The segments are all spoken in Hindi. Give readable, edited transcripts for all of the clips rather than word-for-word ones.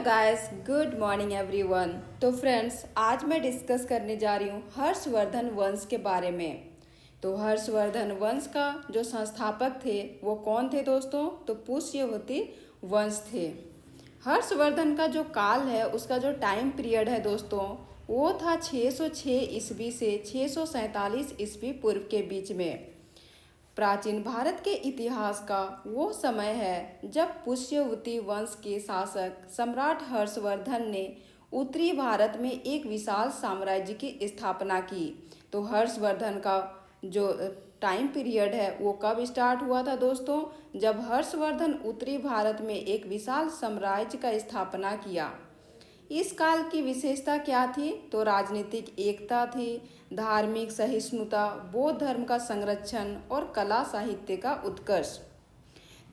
Guys, good morning everyone. तो फ्रेंड्स, आज मैं डिस्कस करने जा रही हूँ हर्षवर्धन वंश के बारे में। तो हर्षवर्धन वंश का जो संस्थापक थे वो कौन थे दोस्तों? तो पुष्यवती वंश थे। हर्षवर्धन का जो काल है, उसका जो टाइम पीरियड है दोस्तों, वो था 606 ईस्वी से 647 ईस्वी पूर्व के बीच में। प्राचीन भारत के इतिहास का वो समय है जब पुष्यवती वंश के शासक सम्राट हर्षवर्धन ने उत्तरी भारत में एक विशाल साम्राज्य की स्थापना की। तो हर्षवर्धन का जो टाइम पीरियड है वो कब स्टार्ट हुआ था दोस्तों? जब हर्षवर्धन उत्तरी भारत में एक विशाल साम्राज्य का स्थापना किया। इस काल की विशेषता क्या थी? तो राजनीतिक एकता थी, धार्मिक सहिष्णुता, बौद्ध धर्म का संरक्षण और कला साहित्य का उत्कर्ष।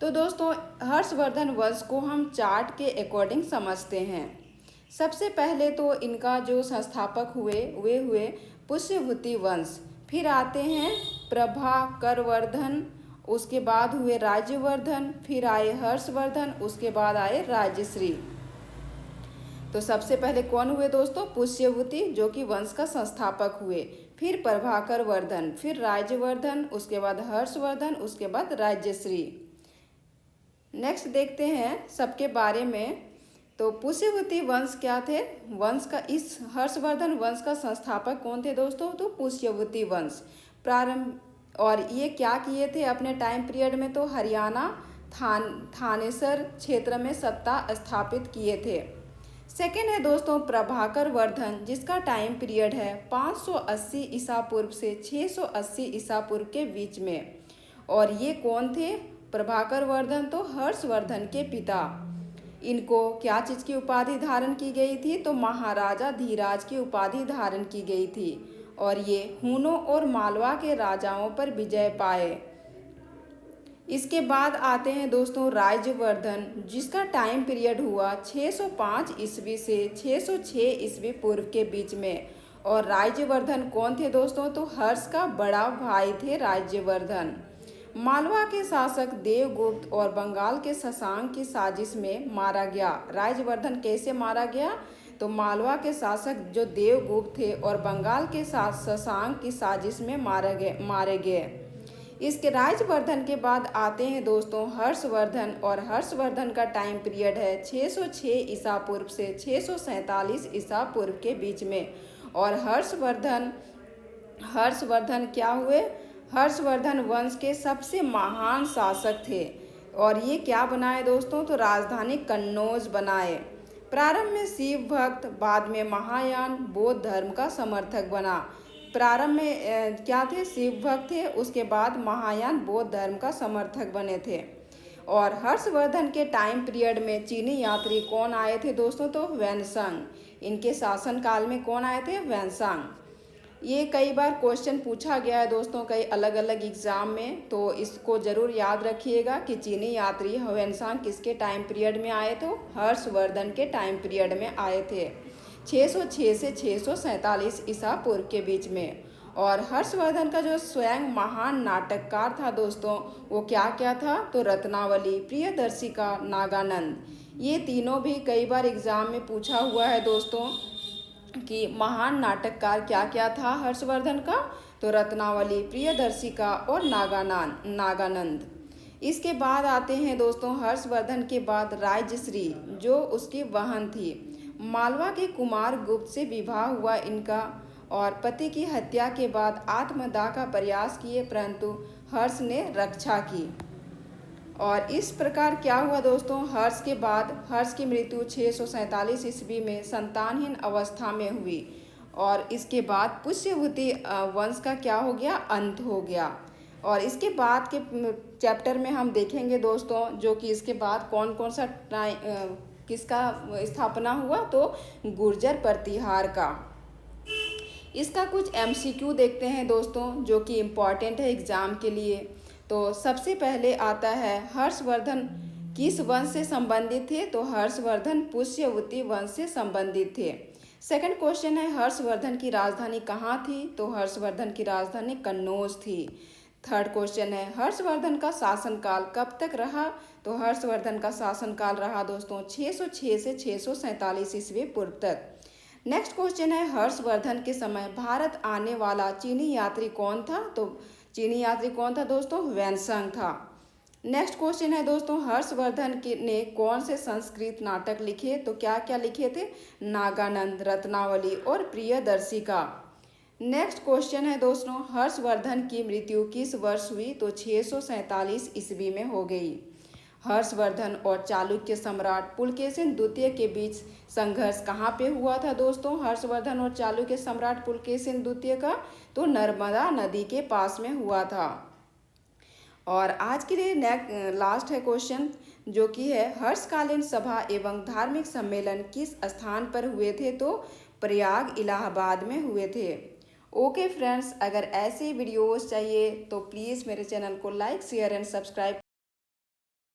तो दोस्तों, हर्षवर्धन वंश को हम चार्ट के अकॉर्डिंग समझते हैं। सबसे पहले तो इनका जो संस्थापक हुए वे हुए पुष्यवती वंश। फिर आते हैं प्रभाकरवर्धन, उसके बाद हुए राज्यवर्धन, फिर आए हर्षवर्धन, उसके बाद आए राजश्री। तो सबसे पहले कौन हुए दोस्तों? पुष्यवती, जो कि वंश का संस्थापक हुए। फिर प्रभाकर वर्धन, फिर राज्यवर्धन, उसके बाद हर्षवर्धन, उसके बाद राज्यश्री। नेक्स्ट देखते हैं सबके बारे में। तो पुष्यवती वंश क्या थे? वंश का इस हर्षवर्धन वंश का संस्थापक कौन थे दोस्तों? तो पुष्यवती वंश प्रारंभ। और ये क्या किए थे अपने टाइम पीरियड में? तो हरियाणा थानेसर क्षेत्र में सत्ता स्थापित किए थे। सेकेंड है दोस्तों प्रभाकर वर्धन, जिसका टाइम पीरियड है 580 ईसा पूर्व से 680 ईसा पूर्व के बीच में। और ये कौन थे? प्रभाकर वर्धन तो हर्षवर्धन के पिता। इनको क्या चीज़ की उपाधि धारण की गई थी? तो महाराजा धीराज की उपाधि धारण की गई थी। और ये हूनों और मालवा के राजाओं पर विजय पाए। इसके बाद आते हैं दोस्तों राज्यवर्धन, जिसका टाइम पीरियड हुआ 605 ईस्वी से 606 ईस्वी पूर्व के बीच में। और राज्यवर्धन कौन थे दोस्तों? तो हर्ष का बड़ा भाई थे राज्यवर्धन। मालवा के शासक देवगुप्त और बंगाल के शशांक की साजिश में मारा गया। राज्यवर्धन कैसे मारा गया? तो मालवा के शासक जो देवगुप्त थे और बंगाल के शशांक की साजिश में मारे गए। इसके राज्यवर्धन के बाद आते हैं दोस्तों हर्षवर्धन। और हर्षवर्धन का टाइम पीरियड है 606 ईसा पूर्व से 647 ईसा पूर्व के बीच में। और हर्षवर्धन क्या हुए? हर्षवर्धन वंश के सबसे महान शासक थे। और ये क्या बनाए दोस्तों? तो राजधानी कन्नौज बनाए। प्रारंभ में शिव भक्त, बाद में महायान बौद्ध धर्म का समर्थक बना। प्रारंभ में क्या थे? शिव भक्त थे, उसके बाद महायान बौद्ध धर्म का समर्थक बने थे। और हर्षवर्धन के टाइम पीरियड में चीनी यात्री कौन आए थे दोस्तों? तो वैनसांग। इनके शासनकाल में कौन आए थे? वैनसांग। ये कई बार क्वेश्चन पूछा गया है दोस्तों कई अलग अलग एग्जाम में, तो इसको ज़रूर याद रखिएगा कि चीनी यात्री ह्वेनसांग किसके टाइम पीरियड में आए? तो हर्षवर्धन के टाइम पीरियड में आए थे 606 से 647 ईसा पूर्व के बीच में। और हर्षवर्धन का जो स्वयं महान नाटककार था दोस्तों, वो क्या क्या था? तो रत्नावली, प्रियदर्शिका, नागानंद। ये तीनों भी कई बार एग्जाम में पूछा हुआ है दोस्तों कि महान नाटककार क्या क्या था हर्षवर्धन का? तो रत्नावली, प्रियदर्शिका और नागानंद। इसके बाद आते हैं दोस्तों हर्षवर्धन के बाद राज्यश्री, जो उसकी बहन थी। मालवा के कुमार गुप्त से विवाह हुआ इनका। और पति की हत्या के बाद आत्मदाह का प्रयास किए, परंतु हर्ष ने रक्षा की। और इस प्रकार क्या हुआ दोस्तों? हर्ष के बाद हर्ष की मृत्यु 647 ईस्वी में संतानहीन अवस्था में हुई। और इसके बाद पुष्यवती वंश का क्या हो गया? अंत हो गया। और इसके बाद के चैप्टर में हम देखेंगे दोस्तों, जो कि इसके बाद कौन कौन सा किसका स्थापना हुआ? तो गुर्जर प्रतिहार का। इसका कुछ MCQ देखते हैं दोस्तों, जो कि इम्पॉर्टेंट है एग्ज़ाम के लिए। तो सबसे पहले आता है हर्षवर्धन किस वंश से संबंधित थे? तो हर्षवर्धन पुष्यवती वंश से संबंधित थे। सेकंड क्वेश्चन है हर्षवर्धन की राजधानी कहाँ थी? तो हर्षवर्धन की राजधानी कन्नौज थी। थर्ड क्वेश्चन है हर्षवर्धन का शासनकाल कब तक रहा? तो हर्षवर्धन का शासनकाल रहा दोस्तों 606 से 647 ईस्वी पूर्व तक। नेक्स्ट क्वेश्चन है हर्षवर्धन के समय भारत आने वाला चीनी यात्री कौन था? तो चीनी यात्री कौन था दोस्तों? वैनसंग था। नेक्स्ट क्वेश्चन है दोस्तों हर्षवर्धन ने कौन से संस्कृत नाटक लिखे? तो क्या क्या लिखे थे? नागानंद, रत्नावली और प्रियदर्शिका। नेक्स्ट क्वेश्चन है दोस्तों हर्षवर्धन की मृत्यु किस वर्ष हुई? तो 647 ईस्वी में हो गई। हर्षवर्धन और चालुक्य सम्राट पुलकेशिन द्वितीय के बीच संघर्ष कहाँ पे हुआ था दोस्तों? हर्षवर्धन और चालुक्य सम्राट पुलकेशिन द्वितीय का तो नर्मदा नदी के पास में हुआ था। और आज के लिए लास्ट है क्वेश्चन जो कि है हर्षकालीन सभा एवं धार्मिक सम्मेलन किस स्थान पर हुए थे? तो प्रयाग इलाहाबाद में हुए थे। ओके फ्रेंड्स, अगर ऐसे वीडियोस चाहिए तो प्लीज़ मेरे चैनल को लाइक शेयर एंड सब्सक्राइब